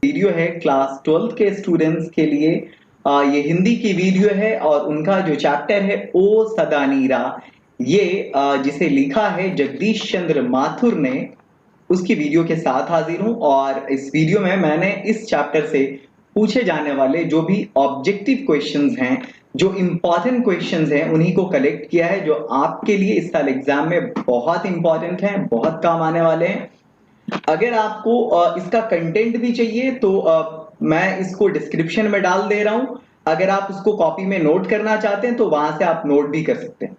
Video है class 12th के students के लिए। ये हिंदी की वीडियो है और उनका जो चैप्टर है ओ सदा नीरा, ये जिसे लिखा है जगदीश चंद्र माथुर ने, उसकी वीडियो के साथ हाजिर हूं। और इस वीडियो में मैंने इस चैप्टर से पूछे जाने वाले जो भी ऑब्जेक्टिव क्वेश्चंस हैं, जो इंपॉर्टेंट क्वेश्चंस हैं, उन्हीं को कलेक्ट किया है, जो आपके लिए इस साल एग्जाम में बहुत इंपॉर्टेंट हैं, बहुत काम आने वाले हैं। अगर आपको इसका कंटेंट भी चाहिए तो मैं इसको डिस्क्रिप्शन में डाल दे रहा हूं। अगर आप उसको कॉपी में नोट करना चाहते हैं तो वहां से आप नोट भी कर सकते हैं।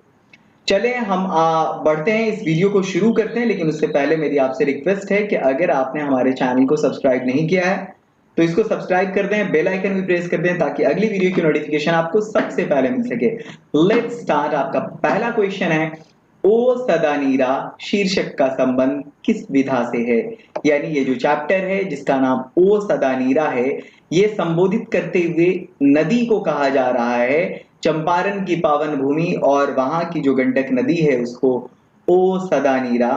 चले हम बढ़ते हैं, इस वीडियो को शुरू करते हैं। लेकिन उससे पहले मेरी आपसे रिक्वेस्ट है कि अगर आपने हमारे चैनल को सब्सक्राइब नहीं किया है तो इसको सब्सक्राइब कर दें, बेल आइकन भी प्रेस कर दें ताकि अगली वीडियो की नोटिफिकेशन आपको सबसे पहले मिल सके। Let's start. आपका पहला क्वेश्चन है, ओ सदा नीरा शीर्षक का संबंध किस विधा से है। यानी ये जो चैप्टर है जिसका नाम ओ सदा नीरा है, ये संबोधित करते हुए नदी को कहा जा रहा है, चंपारण की पावन भूमि और वहां की जो गंडक नदी है उसको ओ सदा नीरा।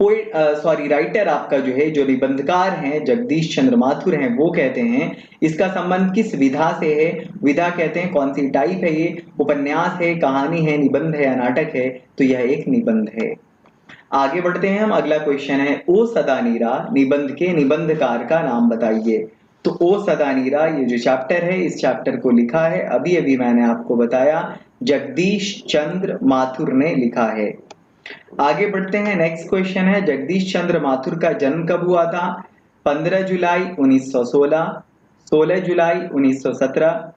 पोएट राइटर आपका जो है, जो निबंधकार हैं जगदीश चंद्र माथुर हैं, वो कहते हैं इसका संबंध किस विधा से है। विधा कहते हैं कौन सी टाइप है, ये उपन्यास है, कहानी है, निबंध है या नाटक है, तो यह एक निबंध है। आगे बढ़ते हैं हम। अगला क्वेश्चन है, ओ सदा नीरा निबंध के निबंधकार का नाम बताइए। तो ओ सदा नीरा ये जो चैप्टर है, इस चैप्टर को लिखा है, अभी अभी मैंने आपको बताया, जगदीश चंद्र माथुर ने लिखा है। आगे बढ़ते हैं। नेक्स्ट क्वेश्चन है, जगदीश चंद्र माथुर का जन्म कब हुआ था। 15 जुलाई 1916, 16 जुलाई 1917,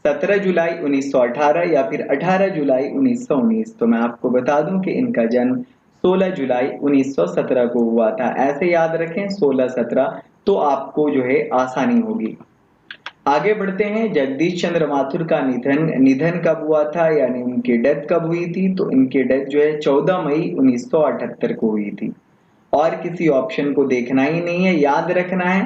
17 जुलाई 1918 या फिर 18 जुलाई 1919। तो मैं आपको बता दूं कि इनका जन्म 16 जुलाई 1917 को हुआ था। ऐसे याद रखें 16-17, तो आपको जो है आसानी होगी। आगे बढ़ते हैं, जगदीश चंद्र माथुर का निधन निधन कब हुआ था, यानी उनकी डेथ कब हुई थी। तो इनकी डेथ जो है 14 मई 1978 को हुई थी। और किसी ऑप्शन को देखना ही नहीं है, याद रखना है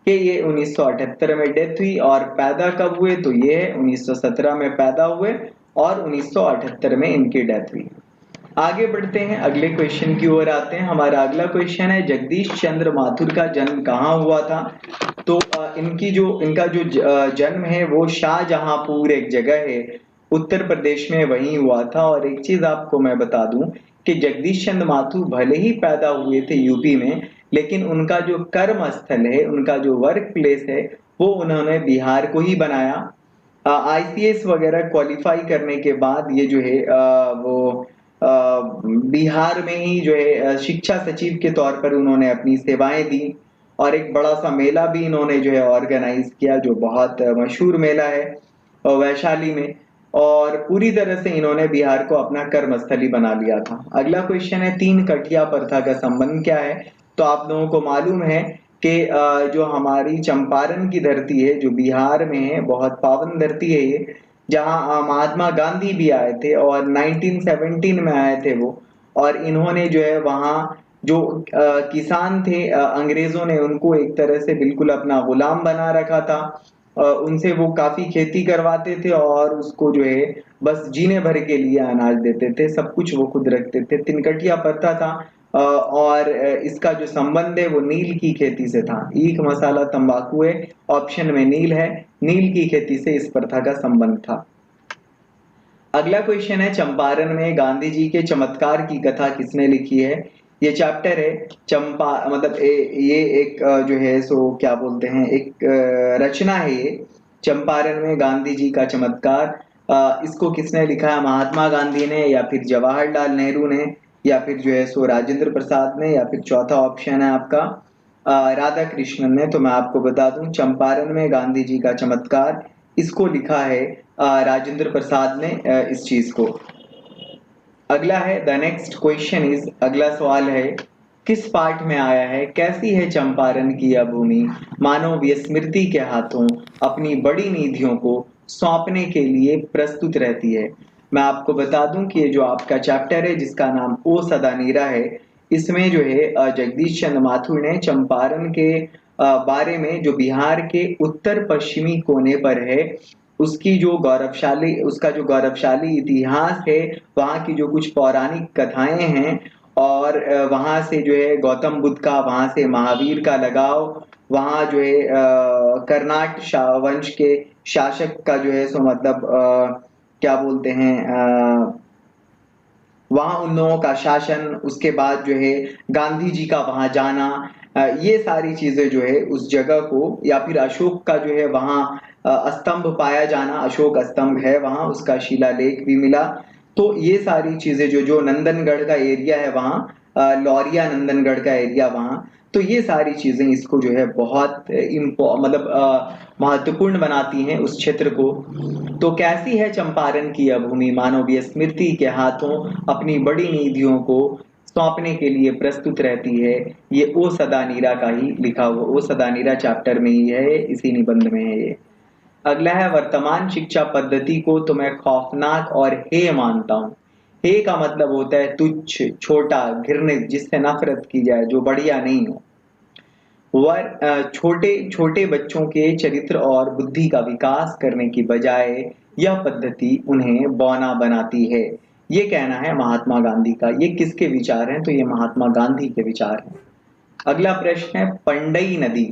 कि ये 1978 में डेथ हुई। और पैदा कब हुए, तो ये है 1917 में पैदा हुए और 1978 में इनकी डेथ हुई। आगे बढ़ते हैं, अगले क्वेश्चन की ओर आते हैं। हमारा अगला क्वेश्चन है, जगदीश चंद्र माथुर का जन्म कहाँ हुआ था। तो इनका जो जन्म है वो शाहजहांपुर एक जगह है उत्तर प्रदेश में, वहीं हुआ था। और एक चीज आपको मैं बता दूं कि जगदीश चंद्र माथुर भले ही पैदा हुए थे यूपी में, लेकिन उनका जो कर्म स्थल है, उनका जो वर्क प्लेस है, वो उन्होंने बिहार को ही बनाया। आईसीएस वगैरह क्वालिफाई करने के बाद ये जो है वो बिहार में ही जो है शिक्षा सचिव के तौर पर उन्होंने अपनी सेवाएं दी। और एक बड़ा सा मेला भी इन्होंने जो है ऑर्गेनाइज किया, जो बहुत मशहूर मेला है वैशाली में। और पूरी तरह से इन्होंने बिहार को अपना कर्मस्थली बना लिया था। अगला क्वेश्चन है, तीन कठिया प्रथा का संबंध क्या है। तो आप लोगों को मालूम है कि जो हमारी चंपारण की धरती है, जो बिहार में है, बहुत पावन धरती है ये, जहां महात्मा गांधी भी आए थे और 1917 में आए थे वो। और इन्होंने जो है वहां जो किसान थे, अंग्रेजों ने उनको एक तरह से बिल्कुल अपना गुलाम बना रखा था। उनसे वो काफी खेती करवाते थे और उसको जो है बस जीने भर के लिए अनाज देते थे, सब कुछ वो खुद रखते थे। तिनकटिया प्रथा था। और इसका जो संबंध है वो नील की खेती से था। ईख, मसाला, तंबाकू है, ऑप्शन में नील है, नील की खेती से इस प्रथा का संबंध था। अगला क्वेश्चन है, चंपारण में गांधी जी के चमत्कार की कथा किसने लिखी है। ये चैप्टर है चंपा, मतलब ये एक जो है सो क्या बोलते हैं, एक रचना है ये, चंपारण में गांधी जी का चमत्कार। इसको किसने लिखा है, महात्मा गांधी ने या फिर जवाहरलाल नेहरू ने या फिर जो है सो राजेंद्र प्रसाद ने या फिर चौथा ऑप्शन है आपका राधा कृष्णन ने। तो मैं आपको बता दूं, चंपारण में गांधी जी का चमत्कार, इसको लिखा है राजेंद्र प्रसाद ने इस चीज को। अगला है, द नेक्स्ट क्वेश्चन इज, अगला सवाल है, किस पाठ में आया है, कैसी है चंपारण की यह भूमि, मानव स्मृति के हाथों अपनी बड़ी निधियों को सौंपने के लिए प्रस्तुत रहती है। मैं आपको बता दूं कि ये जो आपका चैप्टर है जिसका नाम ओ सदा नीरा है, इसमें जो है जगदीश चंद्र माथुर ने चंपारण के बारे में, जो बिहार के उत्तर पश्चिमी कोने पर है, उसका जो गौरवशाली इतिहास है, वहाँ की जो कुछ पौराणिक कथाएं हैं, और वहां से जो है गौतम बुद्ध का, वहां से महावीर का लगाव, वहाँ जो है कर्नाट वंश के शासक का जो है सो मतलब क्या बोलते हैं वहाँ उन लोगों का शासन, उसके बाद जो है गांधी जी का वहाँ जाना, ये सारी चीजें जो है उस जगह को, या फिर अशोक का जो है वहाँ स्तंभ पाया जाना, अशोक स्तंभ है वहाँ, उसका शिलालेख भी मिला। तो ये सारी चीजें जो जो नंदनगढ़ का एरिया है वहाँ, लौरिया नंदनगढ़ का एरिया वहाँ, तो ये सारी चीजें इसको जो है बहुत मतलब महत्वपूर्ण बनाती हैं उस क्षेत्र को। तो कैसी है चंपारण की यह भूमि, मानवीय स्मृति के हाथों अपनी बड़ी निधियों को सौंपने के लिए प्रस्तुत रहती है। ये ओ सदा नीरा का ही लिखा हुआ, ओ सदा नीरा चैप्टर में ही है, इसी निबंध में है ये। अगला है, वर्तमान शिक्षा पद्धति को तो मैं खौफनाक और हेय मानता हूँ। हेय का मतलब होता है तुच्छ, छोटा, घृणित, जिससे नफरत की जाए, जो बढ़िया नहीं हो। छोटे छोटे बच्चों के चरित्र और बुद्धि का विकास करने की बजाय यह पद्धति उन्हें बौना बनाती है। ये कहना है महात्मा गांधी का। ये किसके विचार हैं? तो ये महात्मा गांधी के विचार हैं। अगला प्रश्न है, पंडई नदी।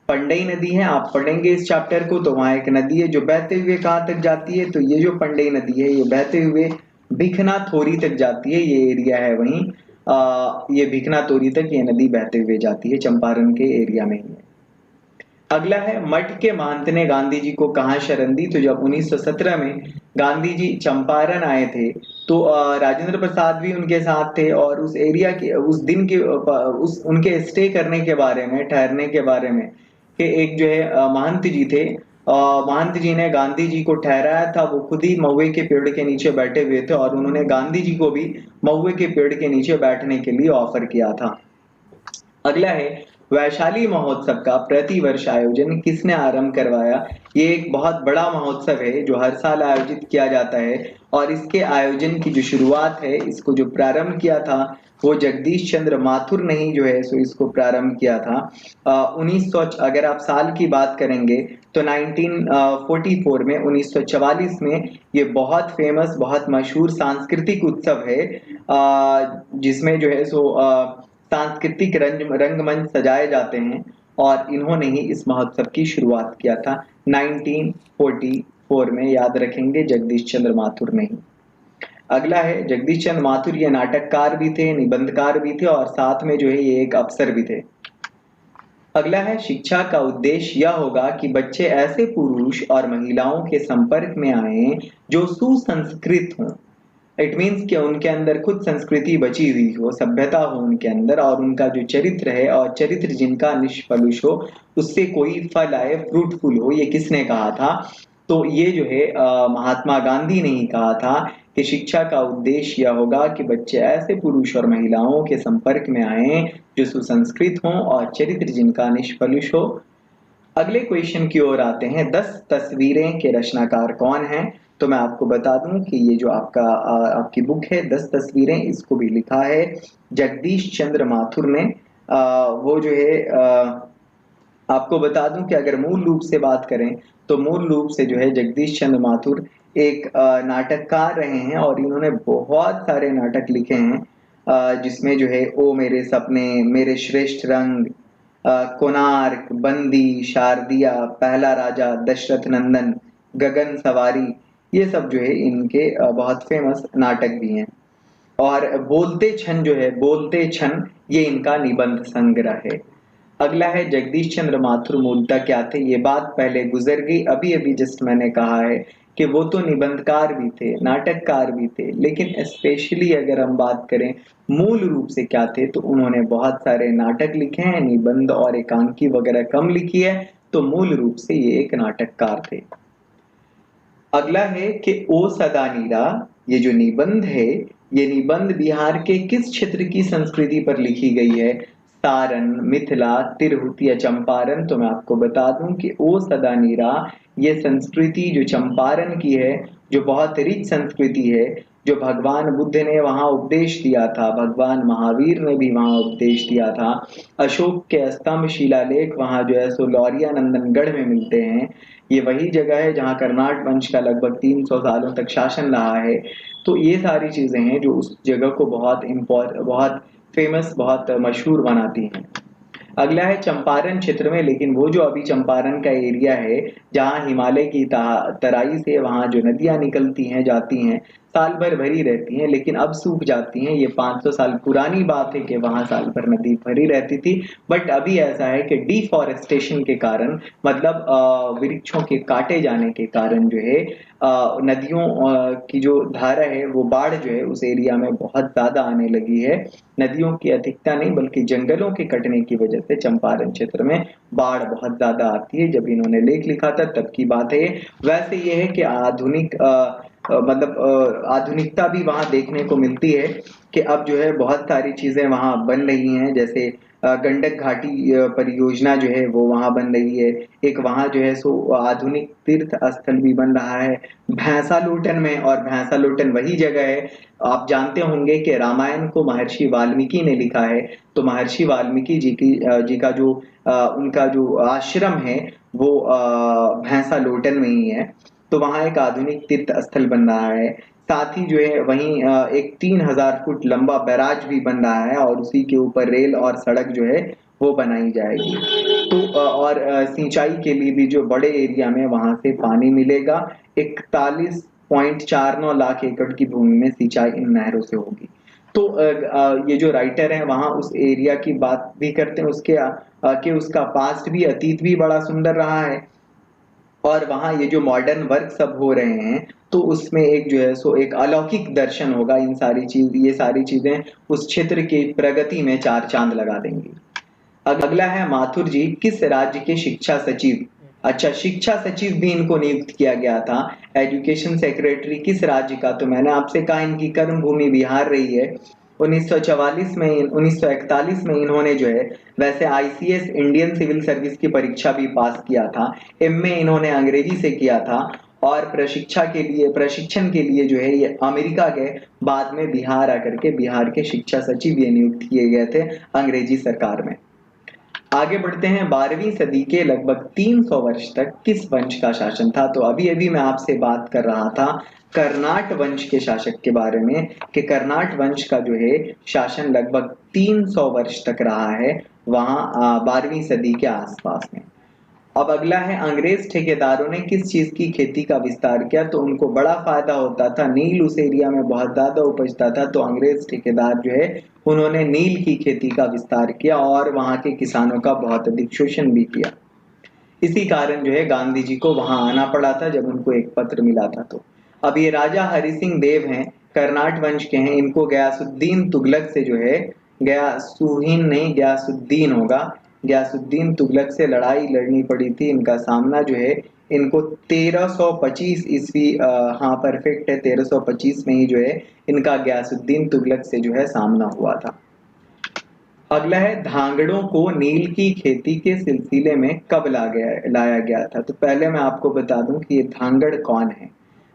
पंडई नदी है, आप पढ़ेंगे इस चैप्टर को तो वहां एक नदी है जो बहते हुए कहाँ तक जाती है, तो ये जो पंडई नदी है ये बहते हुए भिखना थोरी तक जाती है। ये एरिया है वहीं, ये भिखना थोरी तक ये नदी बहते हुए जाती है, चंपारण के एरिया में ही है। अगला है, मठ के महंत ने गांधी जी को कहाँ शरण दी? तो जब 1917 में गांधी जी चंपारण आए थे तो राजेंद्र प्रसाद भी उनके साथ थे, और उस एरिया के उस दिन के उस उनके स्टे करने के बारे में, ठहरने के बारे में, कि एक जो है महंत जी थे, महंत जी ने गांधी जी को ठहराया था। वो खुद ही महुए के पेड़ के नीचे बैठे हुए थे और उन्होंने गांधी जी को भी महुए के पेड़ के नीचे बैठने के लिए ऑफर किया था। अगला है, वैशाली महोत्सव का प्रतिवर्ष आयोजन किसने आरंभ करवाया? ये एक बहुत बड़ा महोत्सव है जो हर साल आयोजित किया जाता है, और इसके आयोजन की जो शुरुआत है, इसको जो प्रारंभ किया था वो जगदीश चंद्र माथुर ने ही जो है सो इसको प्रारंभ किया था। 1900, अगर आप साल की बात करेंगे तो 1944 में, 1944 में ये बहुत फेमस, बहुत मशहूर सांस्कृतिक उत्सव है, जिसमें जो है सो सांस्कृतिक रंगमंच सजाए जाते हैं, और इन्होंने ही इस महोत्सव की शुरुआत किया था 1944 में, याद रखेंगे, जगदीश चंद्र माथुर ने ही। अगला है, जगदीश चंद्र माथुर ये नाटककार भी थे, निबंधकार भी थे, और साथ में जो है ये एक अफसर भी थे। अगला है, शिक्षा का उद्देश्य यह होगा कि बच्चे ऐसे पुरुष और महिलाओं के संपर्क में आए जो सुसंस्कृत हों। इट मीन्स कि उनके अंदर खुद संस्कृति बची हुई हो, सभ्यता हो उनके अंदर, और उनका जो चरित्र है, और चरित्र जिनका निष्फलुष हो, उससे कोई फल आए, फ्रूटफुल हो। ये किसने कहा था? तो ये जो है महात्मा गांधी ने ही कहा था कि शिक्षा का उद्देश्य यह होगा कि बच्चे ऐसे पुरुष और महिलाओं के संपर्क में आए जो सुसंस्कृत हों और चरित्र जिनका निष्फलुष हो। अगले क्वेश्चन की ओर आते हैं, 10 तस्वीरें के रचनाकार कौन हैं? तो मैं आपको बता दूं कि ये जो आपकी बुक है 10 तस्वीरें, इसको भी लिखा है जगदीश चंद्र माथुर ने। वो जो है आपको बता दूं कि अगर मूल रूप से बात करें तो मूल रूप से जो है जगदीश चंद्र माथुर एक नाटककार रहे हैं, और इन्होंने बहुत सारे नाटक लिखे हैं, जिसमें जो है ओ मेरे सपने, मेरे श्रेष्ठ रंग, कोणार्क, बंदी, शारदिया, पहला राजा, दशरथ नंदन, गगन सवारी, ये सब जो है इनके बहुत फेमस नाटक भी हैं। और बोलते क्षण जो है, बोलते क्षण, ये इनका निबंध संग्रह है। अगला है, जगदीश चंद्र माथुर मूलतः क्या थे? ये बात पहले गुजर गई, अभी अभी जस्ट मैंने कहा है कि वो तो निबंधकार भी थे, नाटककार भी थे, लेकिन स्पेशली अगर हम बात करें मूल रूप से क्या थे, तो उन्होंने बहुत सारे नाटक लिखे हैं, निबंध और एकांकी वगैरह कम लिखी है, तो मूल रूप से ये एक नाटककार थे। अगला है कि ओ सदा नीरा, ये जो निबंध है, ये निबंध बिहार के किस क्षेत्र की संस्कृति पर लिखी गई है? सारण, मिथिला, तिरहुत या चंपारण? तो मैं आपको बता दूं कि ओ सदा नीरा ये संस्कृति जो चंपारण की है, जो बहुत रिच संस्कृति है, जो भगवान बुद्ध ने वहां उपदेश दिया था, भगवान महावीर ने भी वहां उपदेश दिया था, अशोक के स्तंभ शिलालेख वहां जो है सो लौरिया नंदनगढ़ में मिलते हैं। ये वही जगह है जहाँ कर्नाट वंश का लगभग 300 सालों तक शासन रहा है। तो ये सारी चीजें हैं जो उस जगह को बहुत बहुत फेमस, बहुत मशहूर बनाती हैं। अगला है चंपारण क्षेत्र में, लेकिन वो जो अभी चंपारण का एरिया है जहाँ हिमालय की तराई से वहाँ जो नदियां निकलती हैं जाती हैं, साल भर भरी रहती हैं, लेकिन अब सूख जाती हैं। ये 500 साल पुरानी बात है कि वहां साल भर नदी भरी रहती थी, बट अभी ऐसा है कि डिफॉरेस्टेशन के कारण, मतलब वृक्षों के काटे जाने के कारण जो है नदियों की जो धारा है, वो बाढ़ जो है उस एरिया में बहुत ज्यादा आने लगी है। नदियों की अधिकता नहीं बल्कि जंगलों के कटने की वजह से चंपारण क्षेत्र में बाढ़ बहुत ज्यादा आती है। जब इन्होंने लेख लिखा था तब की बात है। वैसे ये है कि आधुनिकता भी वहां देखने को मिलती है कि अब जो है बहुत सारी चीजें वहां बन रही हैं, जैसे गंडक घाटी परियोजना जो है वो वहां बन रही है। एक वहां जो है सो आधुनिक तीर्थ स्थल भी बन रहा है भैंसा लोटन में, और भैंसा लोटन वही जगह है, आप जानते होंगे कि रामायण को महर्षि वाल्मीकि ने लिखा है। तो महर्षि वाल्मीकि जी का जो उनका जो आश्रम है वो भैंसा लोटन में ही है। तो वहां एक आधुनिक तीर्थ स्थल बन रहा है। साथ ही जो है वहीं एक 3000 फुट लंबा बैराज भी बन रहा है, और उसी के ऊपर रेल और सड़क जो है वो बनाई जाएगी। तो और सिंचाई के लिए भी जो बड़े एरिया में वहां से पानी मिलेगा। 41.49 लाख एकड़ की भूमि में सिंचाई इन नहरों से होगी। तो ये जो राइटर है वहां उस एरिया की बात भी करते हैं, कि उसका पास्ट भी, अतीत भी बड़ा सुंदर रहा है, और वहां ये जो मॉडर्न वर्क सब हो रहे हैं तो उसमें एक जो है सो एक अलौकिक दर्शन होगा। ये सारी चीजें उस क्षेत्र की प्रगति में चार चांद लगा देंगी। अगला है माथुर जी किस राज्य के शिक्षा सचिव। अच्छा, शिक्षा सचिव भी इनको नियुक्त किया गया था। एजुकेशन सेक्रेटरी किस राज्य का, तो मैंने आपसे कहा इनकी कर्म भूमि बिहार रही है। 1941 में इन्होंने जो है वैसे आईसीएस इंडियन सिविल सर्विस की परीक्षा भी पास किया था। एमए इन्होंने अंग्रेजी से किया था, और प्रशिक्षण के लिए जो है ये अमेरिका गए। बाद में बिहार आकर के बिहार के शिक्षा सचिव ये नियुक्त किए गए थे अंग्रेजी सरकार में। आगे बढ़ते हैं। 12वीं सदी के लगभग 300 वर्ष तक किस वंश का शासन था, तो अभी अभी मैं आपसे बात कर रहा था कर्नाट वंश के शासक के बारे में, कि कर्नाट वंश का जो है शासन लगभग 300 वर्ष तक रहा है वहां 12वीं सदी के आसपास में। अब अगला है अंग्रेज ठेकेदारों ने किस चीज की खेती का विस्तार किया, तो उनको बड़ा फायदा होता था, नील उस एरिया में बहुत ज्यादा उपजता था, तो अंग्रेज ठेकेदार जो है उन्होंने नील की खेती का विस्तार किया और वहां के किसानों का बहुत अधिक शोषण भी किया। इसी कारण जो है गांधी जी को वहां आना पड़ा था जब उनको एक पत्र मिला था। तो अब ये राजा हरि सिंह देव हैं, कर्नाट वंश के हैं। इनको गयासुद्दीन तुगलक से जो है, गयासुहीन नहीं गयासुद्दीन होगा, गयासुद्दीन तुगलक से लड़ाई लड़नी पड़ी थी। इनका सामना जो है इनको 1325 ईस्वी, हाँ परफेक्ट है, 1325 में ही जो है इनका गयासुद्दीन तुगलक से जो है सामना हुआ था। अगला है धांगड़ों को नील की खेती के सिलसिले में कब लाया गया था, तो पहले मैं आपको बता दूं कि ये धांगड़ कौन है।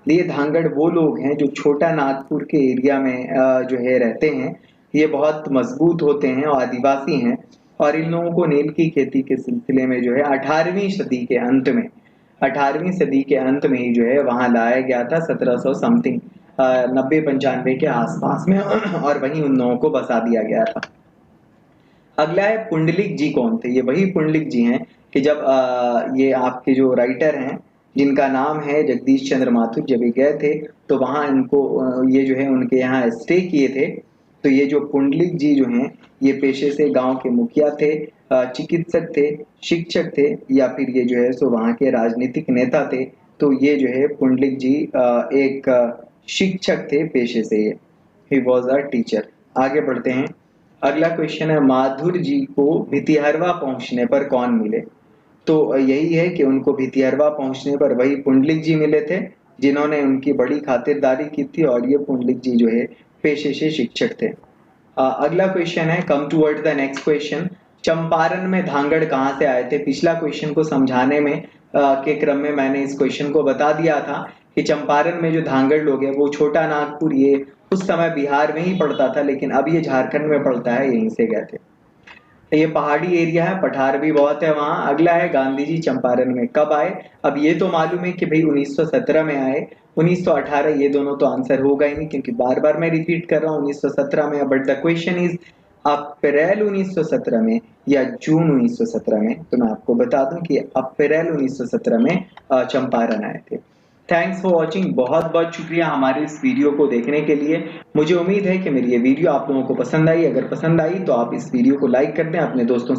ये धांगड़ वो लोग हैं जो छोटा नागपुर के एरिया में जो है रहते हैं। ये बहुत मजबूत होते हैं और आदिवासी हैं, और इन लोगों को नील की खेती के सिलसिले में जो है 18वीं सदी के अंत में, 18वीं सदी के अंत में ही जो है वहां लाया गया था, 1700 समथिंग 90-95 के आसपास में और वहीं उन लोगों को बसा दिया गया था। अगला है पुंडलिक जी कौन थे, ये वही पुंडलिक जी हैं कि जब ये आपके जो राइटर हैं जिनका नाम है जगदीश चंद्र माथुर, जब ये गए थे तो वहां इनको ये जो है उनके यहाँ स्टे किए थे। तो ये जो पुंडलिक जी जो हैं ये पेशे से गांव के मुखिया थे, चिकित्सक थे, शिक्षक थे, या फिर ये जो है सो वहां के राजनीतिक नेता थे। तो ये जो है पुंडलिक जी एक शिक्षक थे पेशे से, ही वॉज अ टीचर। आगे बढ़ते हैं। अगला क्वेश्चन है माधुर जी को भितिहरवा पहुंचने पर कौन मिले, तो यही है कि उनको भितिहरवा पहुंचने पर वही पुंडलिक जी मिले थे जिन्होंने उनकी बड़ी खातिरदारी की थी, और ये पुंडलिक जी जो है पेशे से शिक्षक थे। अगला क्वेश्चन है come toward the next question. Champaran में धांगड़ कहाँ से आए थे, पिछला क्वेश्चन को समझाने में के क्रम में मैंने इस क्वेश्चन को बता दिया था कि चंपारण में जो धांगड़ लोग हैं वो छोटा नागपुर ये उस समय बिहार में ही पड़ता था, लेकिन अब ये झारखंड में पड़ता है, यहीं से गए थे। ये पहाड़ी एरिया है, पठार भी बहुत है वहां। अगला है गांधी जी चंपारण में कब आए, अब ये तो मालूम है कि भाई 1917 में आए। 1918 ये दोनों तो आंसर होगा ही नहीं, क्योंकि बार बार मैं रिपीट कर रहा हूँ 1917 में। बट द क्वेश्चन इज अप्रैल 1917 में या जून 1917 में, तो मैं आपको बता दूं कि अप्रैल 1917 में चंपारण आए थे। थैंक्स फॉर वॉचिंग, बहुत बहुत शुक्रिया हमारे इस वीडियो को देखने के लिए। मुझे उम्मीद है कि मेरी ये वीडियो आप लोगों को पसंद आई। अगर पसंद आई तो आप इस वीडियो को लाइक कर दें, अपने दोस्तों